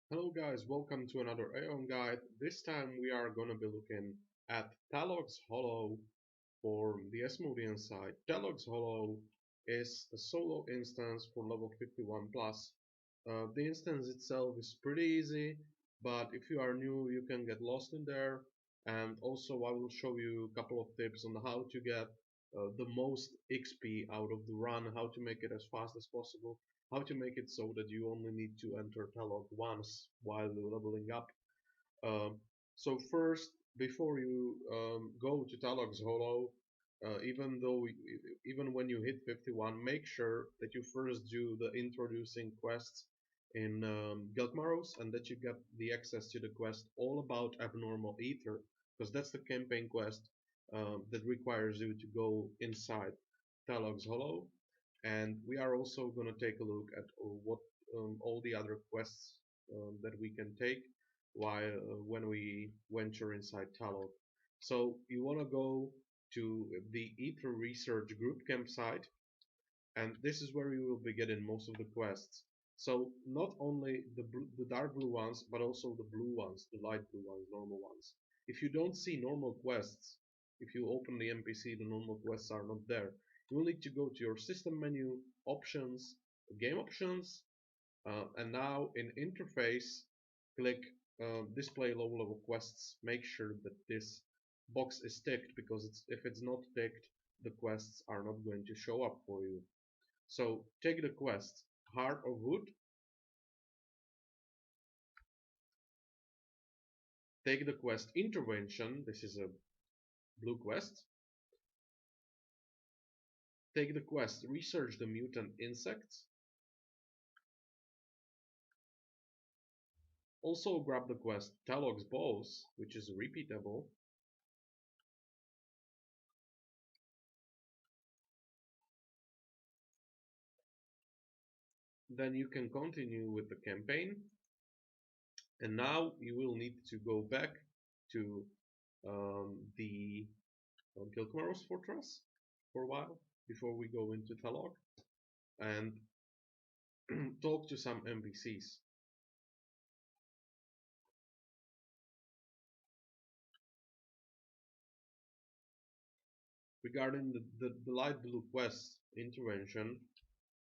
Hello guys, welcome to another Aion guide. This time we are gonna be looking at Taloc's Hollow for the Asmodean side. Taloc's Hollow is a solo instance for level 51 plus. The instance itself is pretty easy, but if you are new you can get lost in there. And also I will show you a couple of tips on how to get the most XP out of the run, how to make it as fast as possible, how to make it so that you only need to enter Taloc once while leveling up. Um, so first, before you go to Taloc's Hollow, even when you hit 51, make sure that you first do the introducing quests in Geltmaros and that you get the access to the quest all about abnormal ether, because that's the campaign quest that requires you to go inside Taloc's Hollow. And we are also going to take a look at what all the other quests that we can take while when we venture inside Taloc. So you want to go to the Ether Research Group campsite, and this is where you will be getting most of the quests. So not only the dark blue ones, but also the blue ones, the light blue ones, normal ones. If you don't see normal quests, if you open the NPC, the normal quests are not there. You will need to go to your system menu, options, game options, and now in interface, click display low level quests. Make sure that this box is ticked, because if it's not ticked, the quests are not going to show up for you. So take the quest Heart of Wood, take the quest Intervention, this is a blue quest, take the quest Research the Mutant Insects, also grab the quest Taloc's Bows, which is repeatable, then you can continue with the campaign. And now you will need to go back to the Gilkmaros fortress for a while before we go into Taloc and talk to some NPCs. Regarding the light blue quest intervention,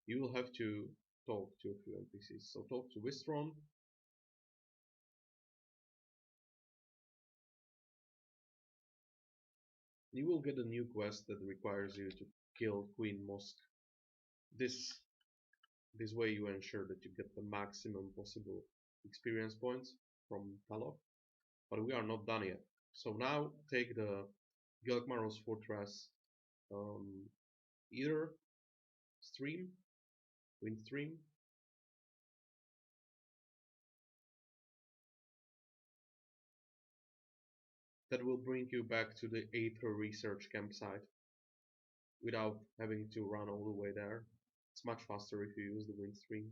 you will have to talk to a few NPCs. So talk to Wistron. You will get a new quest that requires you to kill Queen Mosque. This this way you ensure that you get the maximum possible experience points from Taloc. But we are not done yet. So now take the Gilkmaros Fortress um, either stream, wind stream, that will bring you back to the Aether Research campsite without having to run all the way there. It's much faster if you use the wind stream.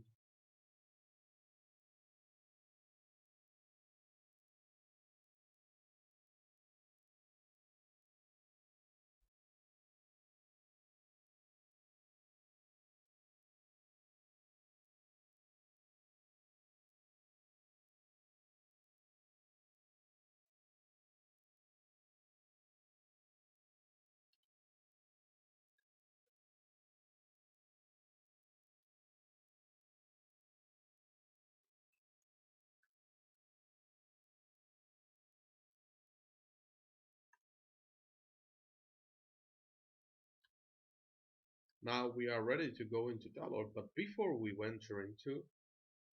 Now we are ready to go into Taloc, but before we venture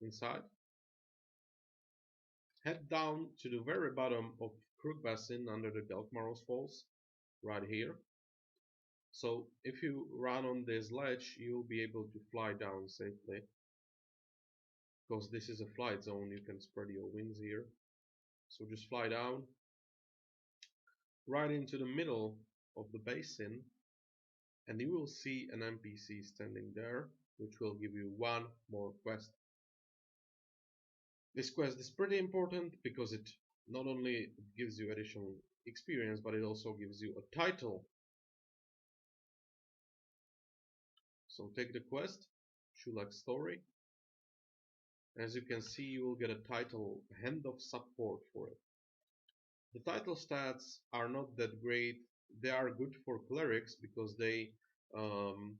inside, head down to the very bottom of Crook Basin under the Galkmaros Falls, right here. So if you run on this ledge, you'll be able to fly down safely. Because this is a flight zone, you can spread your wings here. So just fly down, right into the middle of the basin, and you will see an NPC standing there, which will give you one more quest. This quest is pretty important because it not only gives you additional experience, but it also gives you a title. So take the quest, Shulak's Story, As you can see, you will get a title, Hand of Support for it. The title stats are not that great. They are good for clerics because they um,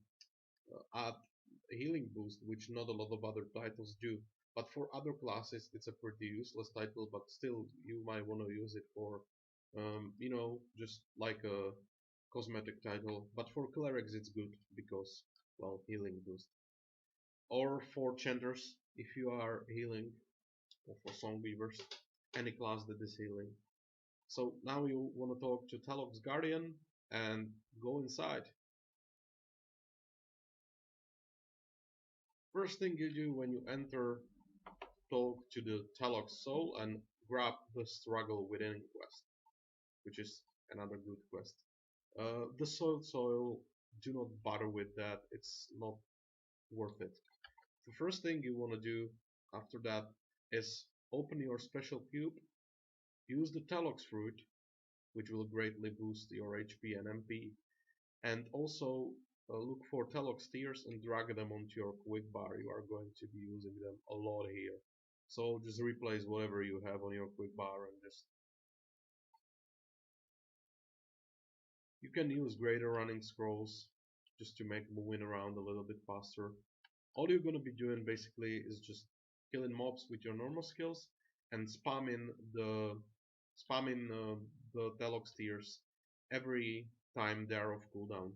add a healing boost, which not a lot of other titles do. But for other classes, it's a pretty useless title, but still, you might want to use it for, just like a cosmetic title. But for clerics, it's good because, well, healing boost. Or for chanters, if you are healing, or for song weavers, any class that is healing. So now you want to talk to Taloc's Guardian and go inside. First thing you do when you enter, talk to the Taloc's Soul and grab the Struggle Within quest, which is another good quest. The Soil, do not bother with that, it's not worth it. The first thing you want to do after that is open your special cube, use the Taloc's Fruit, which will greatly boost your HP and MP, and also look for Taloc steers and drag them onto your quick bar. You are going to be using them a lot here. So just replace whatever you have on your quick bar and just... You can use greater running scrolls just to make moving around a little bit faster. All you're going to be doing basically is just killing mobs with your normal skills and spamming the Taloc steers every time they are off cooldown.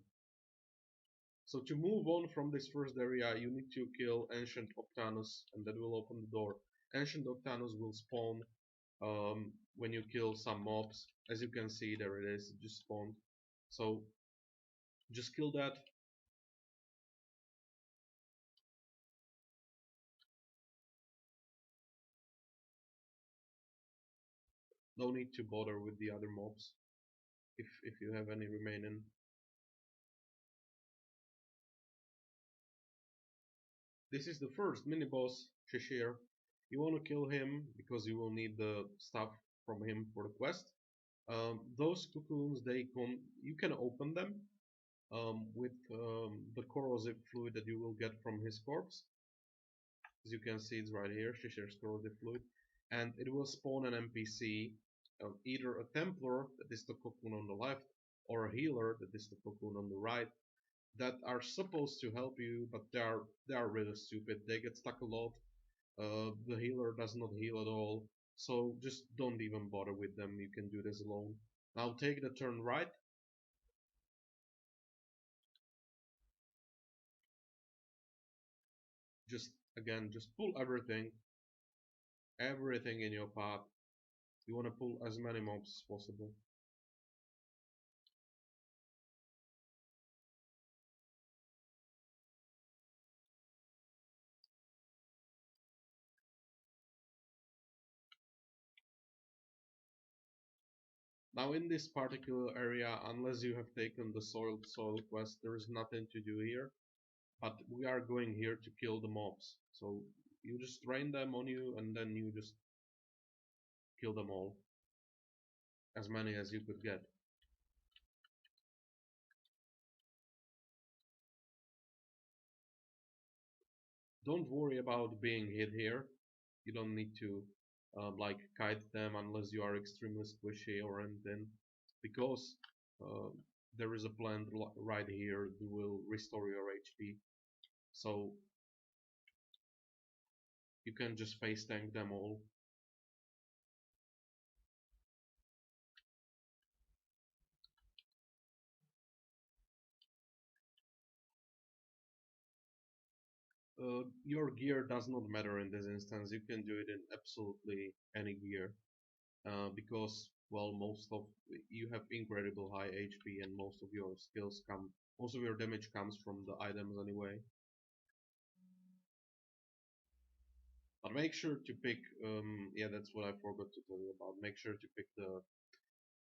So to move on from this first area, you need to kill Ancient Octanus, and that will open the door. Ancient Octanus will spawn when you kill some mobs. As you can see, there it is, it just spawned. So just kill that. No need to bother with the other mobs if you have any remaining. This is the first mini boss, Shishir. You want to kill him because you will need the stuff from him for the quest. Those cocoons, you can open them with the corrosive fluid that you will get from his corpse. As you can see, it's right here, Shishir's corrosive fluid. And it will spawn an NPC, either a Templar, that is the cocoon on the left, or a healer, that is the cocoon on the right, that are supposed to help you, but they are really stupid. They get stuck a lot. The healer does not heal at all, so just don't even bother with them. You can do this alone. Now take the turn right. Just pull everything in your path. You want to pull as many mobs as possible. Now in this particular area, unless you have taken the soil quest, there is nothing to do here. But we are going here to kill the mobs. So you just train them on you and then you just kill them all. As many as you could get. Don't worry about being hit here. You don't need to like kite them unless you are extremely squishy or anything. Because uh, there is a plant right here that will restore your HP. So you can just face tank them all. Your gear does not matter in this instance. You can do it in absolutely any gear. Because well, you have incredible high HP and most of your damage comes from the items anyway. But make sure to pick, yeah, that's what I forgot to tell you about. Make sure to pick the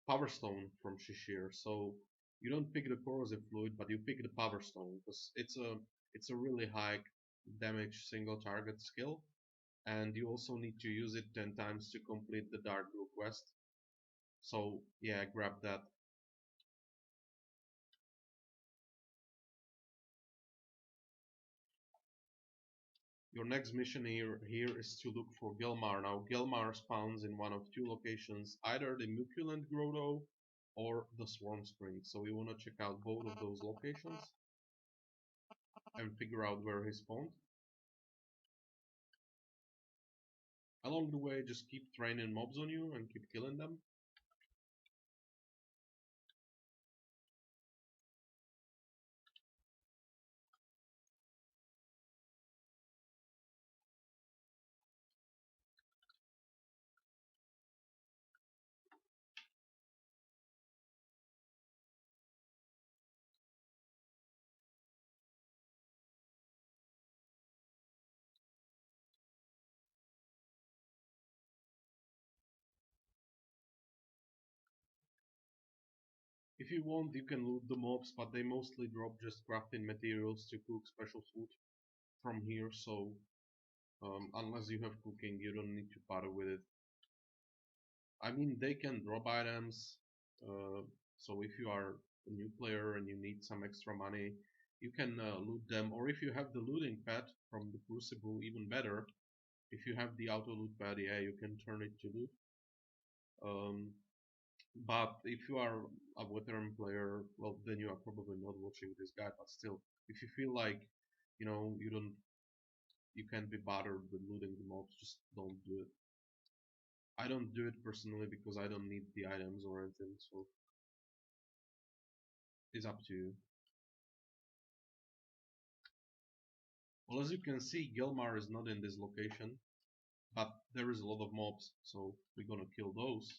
Power Stone from Shishir. So you don't pick the corrosive fluid, but you pick the Power Stone because it's a really high damage single target skill, and you also need to use it 10 times to complete the Dark Brew quest. So yeah, grab that. Your next mission here is to look for Gilmar. Now, Gilmar spawns in one of two locations, either the Muculent Grotto or the Swarm Spring. So we want to check out both of those locations and figure out where he spawned. Along the way, just keep training mobs on you and keep killing them. If you want, you can loot the mobs, but they mostly drop just crafting materials to cook special food from here, so unless you have cooking, you don't need to bother with it. I mean, they can drop items, uh, so if you are a new player and you need some extra money, you can loot them, or if you have the looting pad from the Crucible, even better. If you have the auto loot pad, yeah, you can turn it to loot. Um, but if you are a veteran player, well, then you are probably not watching this guy. But still, if you feel like, you can't be bothered with looting the mobs, just don't do it. I don't do it personally because I don't need the items or anything, so it's up to you. Well, as you can see, Gilmar is not in this location, but there is a lot of mobs, so we're gonna kill those.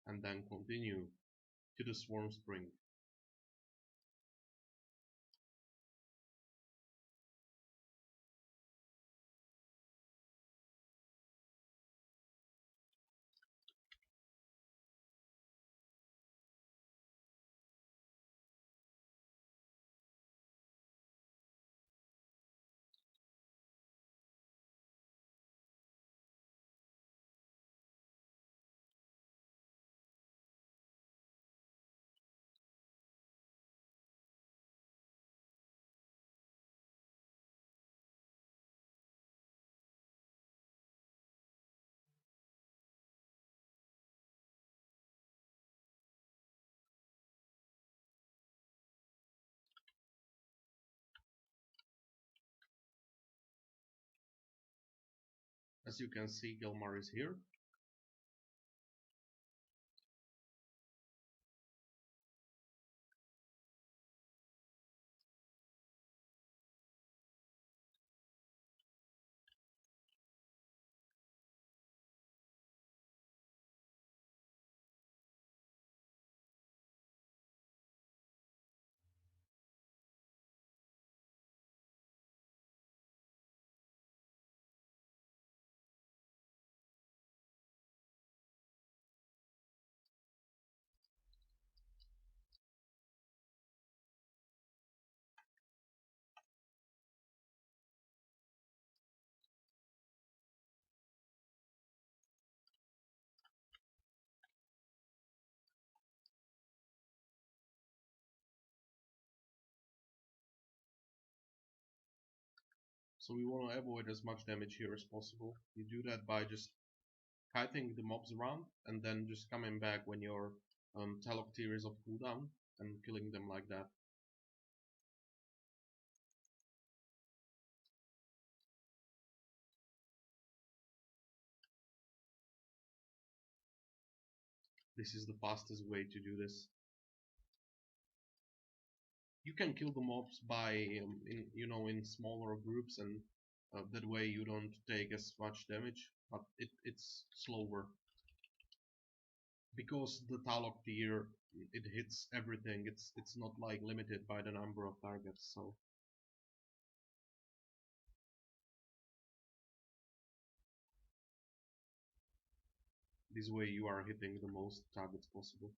And then continue to the Swarm Spring. As you can see, Gilmar is here. So we want to avoid as much damage here as possible. You do that by just kiting the mobs around and then just coming back when your Taloc tier is off cooldown and killing them like that. This is the fastest way to do this. You can kill the mobs by in smaller groups, and that way you don't take as much damage, but it's slower because the Taloc tier, it hits everything. It's not like limited by the number of targets. So this way you are hitting the most targets possible.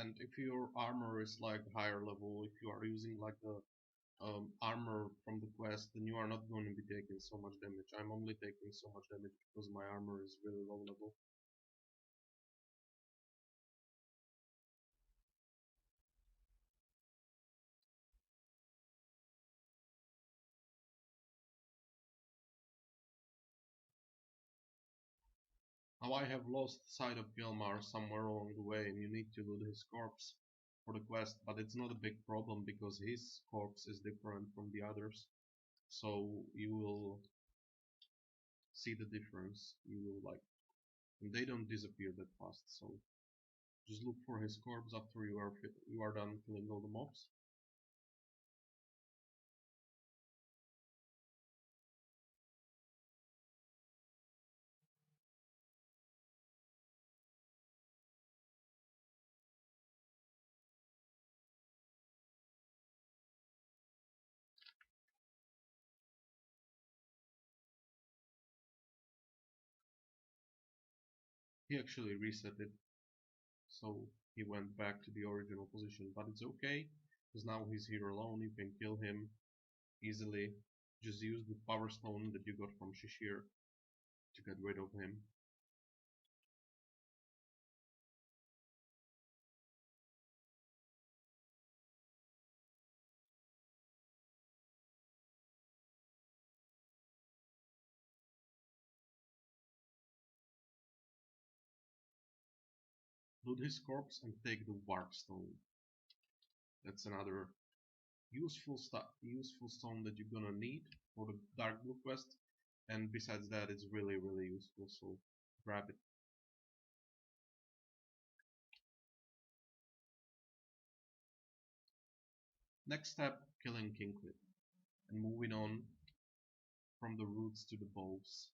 And if your armor is like higher level, if you are using like the armor from the quest, then you are not going to be taking so much damage. I'm only taking so much damage because my armor is really low level. Now I have lost sight of Gilmar somewhere along the way, and you need to loot his corpse for the quest, but it's not a big problem because his corpse is different from the others. So you will see the difference. You will like, and they don't disappear that fast. So just look for his corpse after you are done killing all the mobs. He actually reset it, so he went back to the original position. But it's okay, because now he's here alone. You can kill him easily. Just use the power stone that you got from Shishir to get rid of him. Loot his corpse and take the warp stone. That's another useful stone that you're gonna need for the Dark Blue quest. And besides that, it's really useful. So grab it. Next step, killing Kingquid and moving on from the roots to the bows.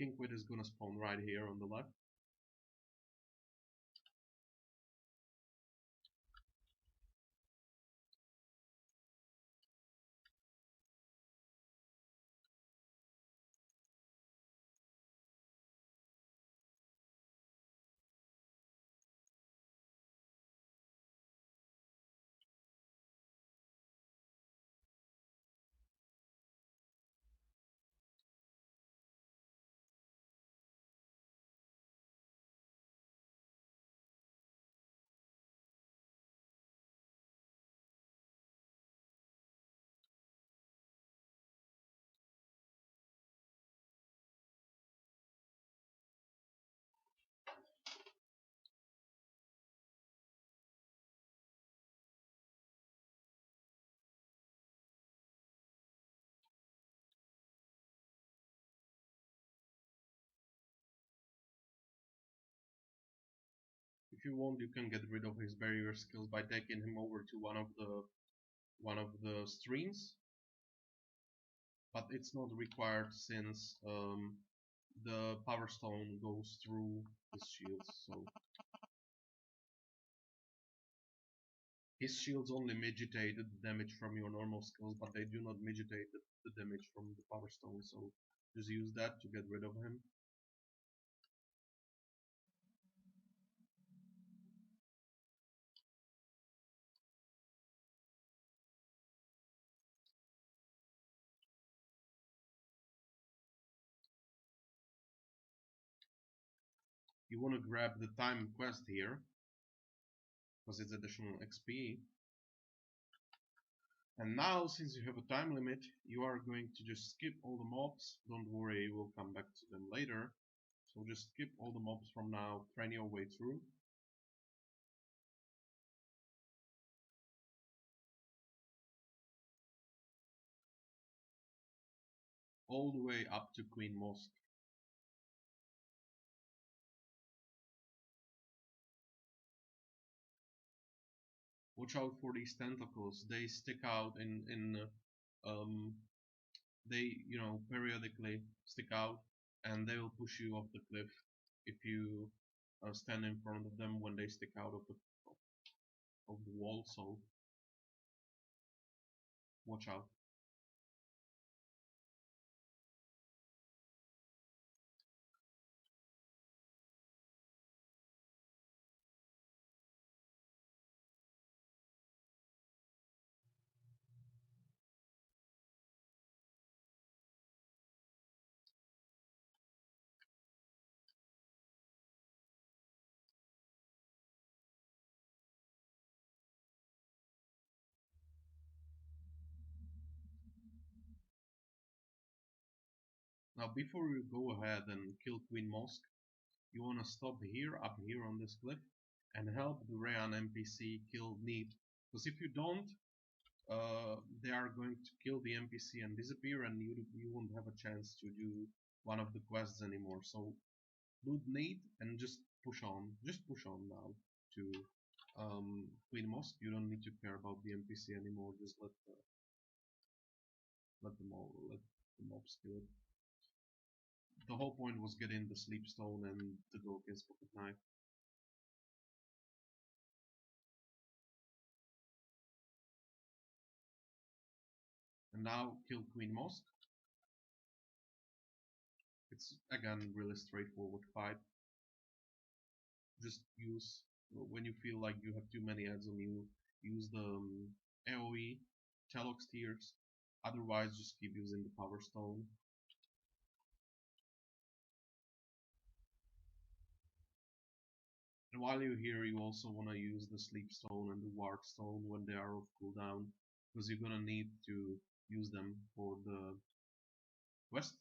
Kingquid is gonna spawn right here on the left. you want, you can get rid of his barrier skills by taking him over to one of the streams, but it's not required since the power stone goes through his shields. So his shields only mitigate the damage from your normal skills, but they do not mitigate the damage from the power stone. So just use that to get rid of him. You want to grab the time quest here because it's additional XP. And now, since you have a time limit, you are going to just skip all the mobs. Don't worry, we'll come back to them later. So just skip all the mobs from now, train your way through. All the way up to Queen Mosque. Watch out for these tentacles. They stick out um, they, you know, periodically stick out and they will push you off the cliff if you stand in front of them when they stick out of the wall. So watch out. Now before you go ahead and kill Queen Mosque, you want to stop here, up here on this cliff, and help the Rayan NPC kill Neat. Because if you don't, they are going to kill the NPC and disappear, and you won't have a chance to do one of the quests anymore. So loot Neat and just push on. Just push on now to Queen Mosque. You don't need to care about the NPC anymore. Just let the mobs kill it. The whole point was getting the sleep stone and the Gilkis pocket knife. And now kill Queen Mosque. It's again really straightforward fight. Just use when you feel like you have too many ads on you, use the AoE Taloc tears. Otherwise, just keep using the power stone. And while you're here, you also want to use the sleep stone and the ward stone when they are off cooldown, because you're gonna need to use them for the quest.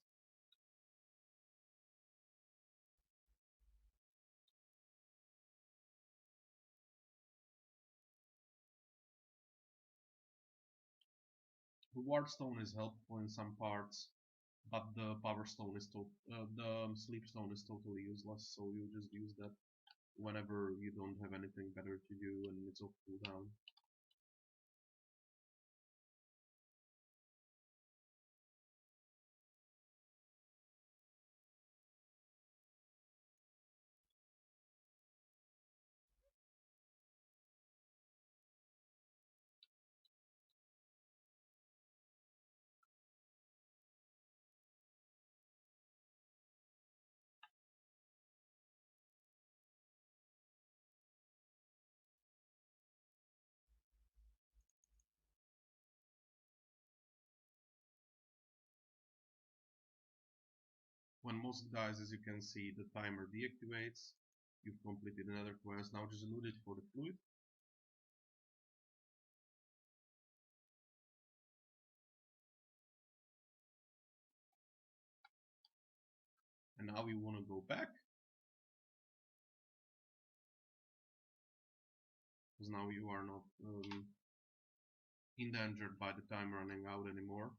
The ward stone is helpful in some parts, but the power stone is the sleep stone is totally useless. So you just use that whenever you don't have anything better to do and it's off cooldown. When Mosque dies, as you can see, the timer deactivates. You've completed another quest. Now just loot it for the fluid. And now you want to go back. Because now you are not endangered by the time running out anymore.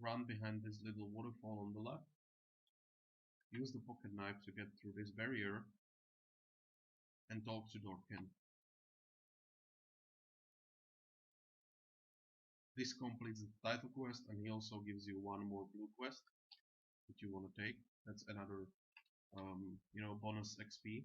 run behind this little waterfall on the left, use the pocket knife to get through this barrier, and talk to Dorkin. This completes the title quest, and he also gives you one more blue quest that you want to take. That's another, bonus XP.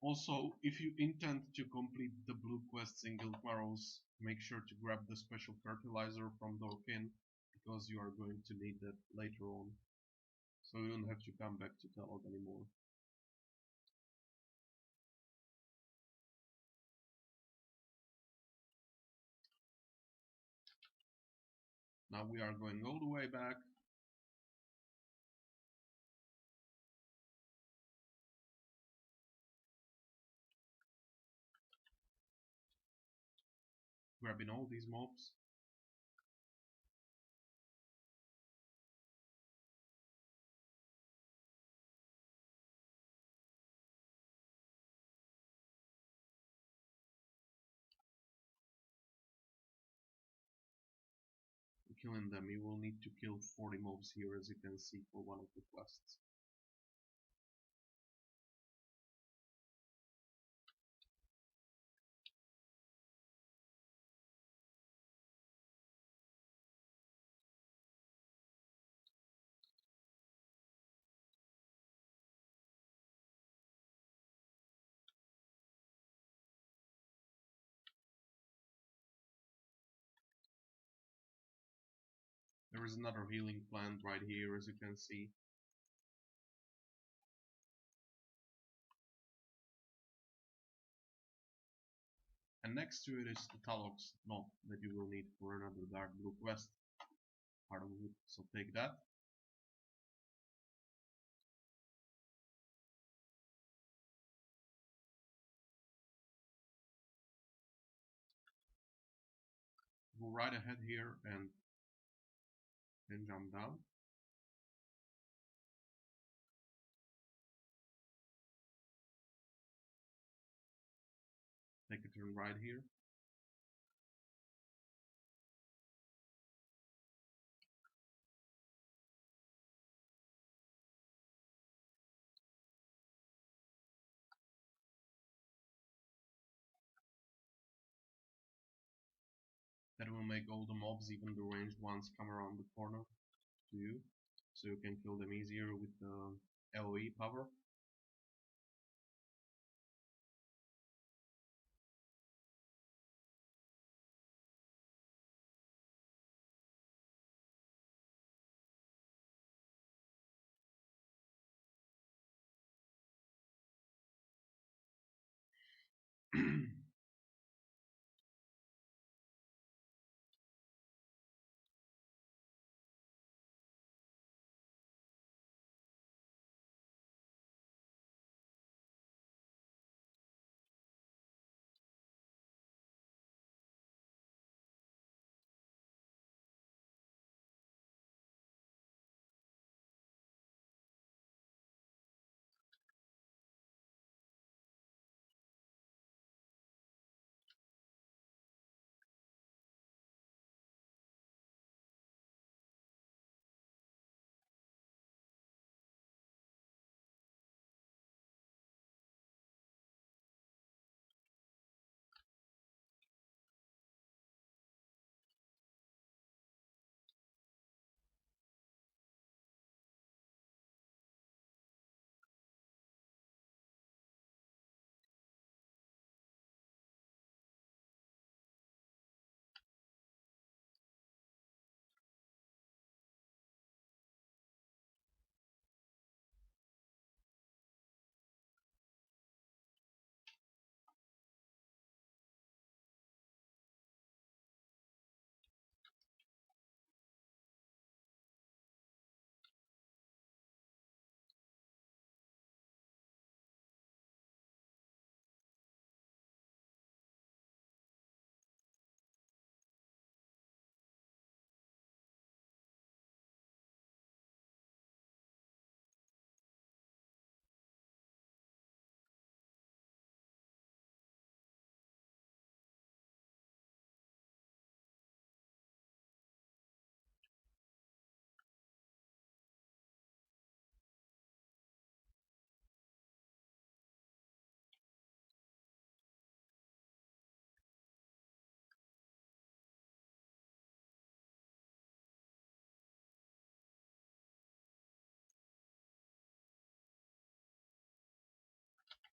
Also, if you intend to complete the blue quests in Guildmaros, make sure to grab the special fertilizer from Dorkin, because you are going to need that later on. So you don't have to come back to Taloc anymore. Now we are going all the way back. Grabbing all these mobs. Killing them, you will need to kill 40 mobs here, as you can see, for one of the quests. There is another healing plant right here, as you can see. And next to it is the Taloc's knot that you will need for another dark blue quest. Part of it, so take that. Go right ahead here and then jump down. Take a turn right here. That will make all the mobs, even the ranged ones, come around the corner to you, so you can kill them easier with the AoE power.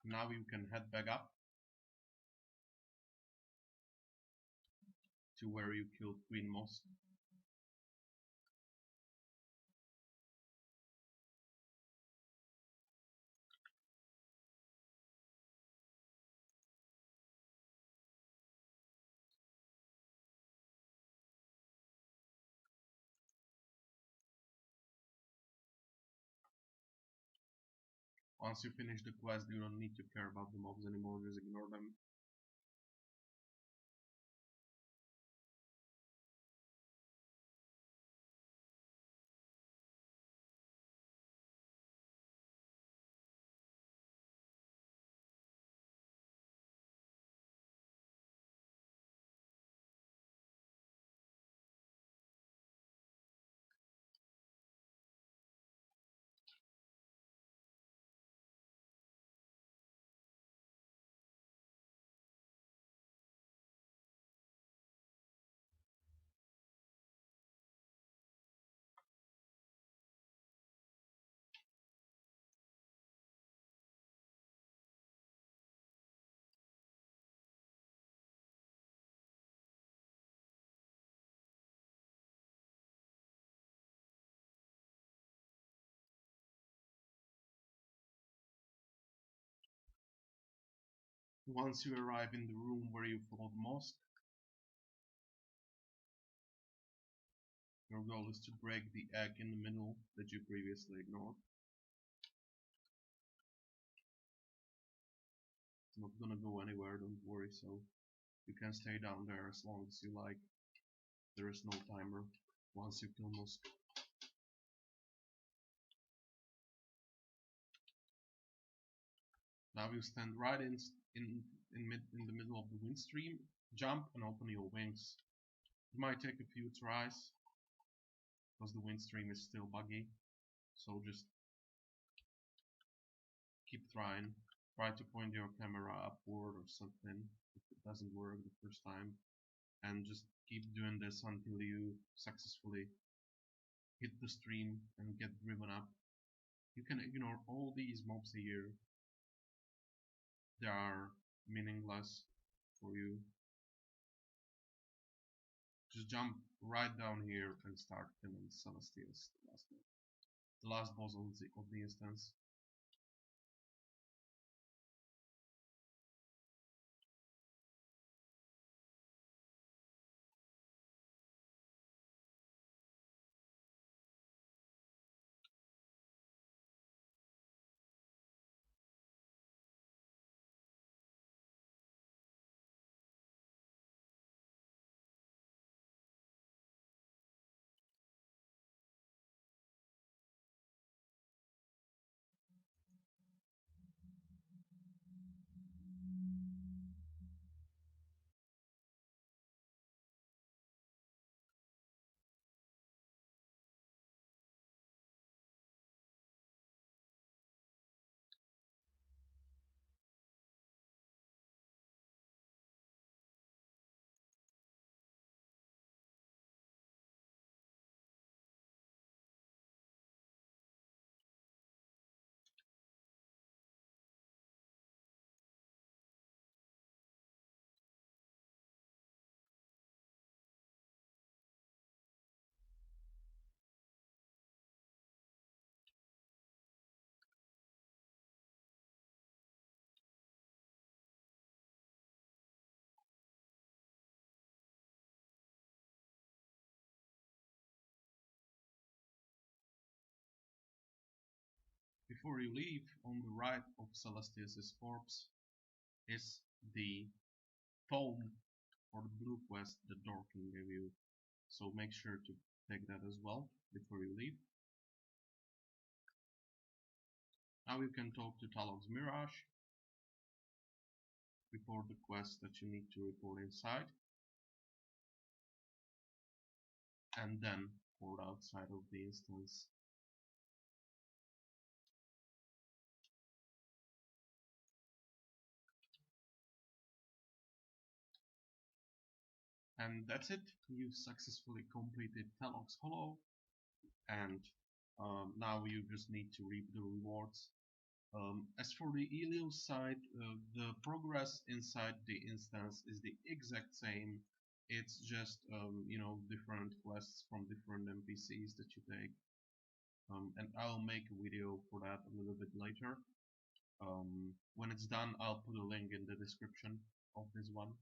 Now you can head back up to where you killed Queen Moss. Once you finish the quest, you don't need to care about the mobs anymore, just ignore them. Once you arrive in the room where you fought Mosk, your goal is to break the egg in the middle that you previously ignored. It's not gonna go anywhere, don't worry, so you can stay down there as long as you like. There is no timer once you kill Mosk. Now you stand right in the middle of the wind stream, jump and open your wings. It might take a few tries because the wind stream is still buggy, so just keep trying. Try to point your camera upward or something if it doesn't work the first time, and just keep doing this until you successfully hit the stream and get driven up. You can ignore all these mobs here. They are meaningless for you. Just jump right down here and start killing Celestials, the last boss of the instance. Before you leave, on the right of Celestius' corpse is the tome for the blue quest that Dorkin gave you. So make sure to take that as well before you leave. Now you can talk to Taloc's Mirage before the quest that you need to report inside, and then report outside of the instance. And that's it. You successfully completed Taloc's Hollow, and now you just need to reap the rewards As for the Helios side, the progress inside the instance is the exact same. It's just different quests from different NPCs that you take, and I'll make a video for that a little bit later. When it's done, I'll put a link in the description of this one.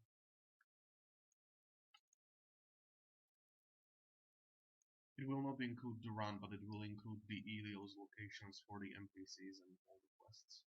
It will not include the run, but it will include the Helios locations for the NPCs and all the quests.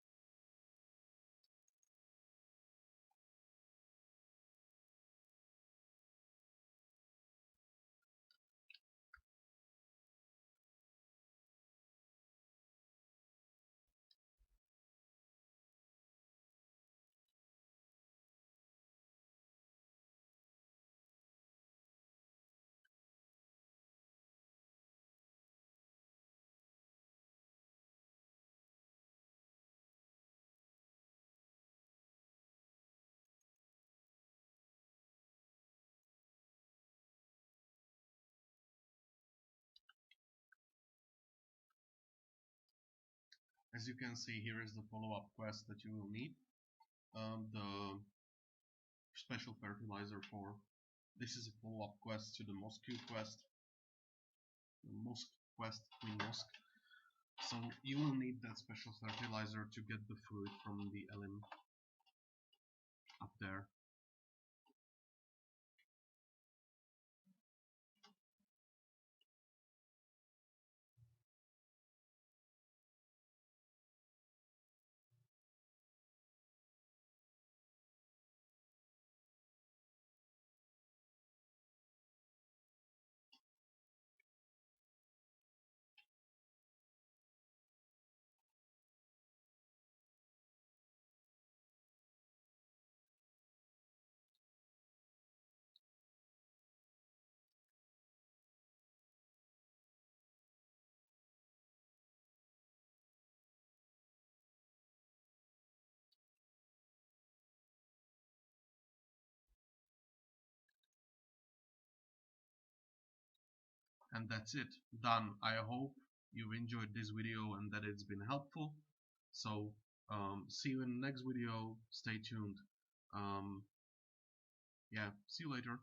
As you can see, here is the follow-up quest that you will need. The special fertilizer for. This is a follow-up quest to the Mosque quest. The Mosque quest, Queen Mosque. So you will need that special fertilizer to get the food from the Elim up there. And that's it, done. I hope you've enjoyed this video and that it's been helpful. So see you in the next video. Stay tuned. Yeah, see you later.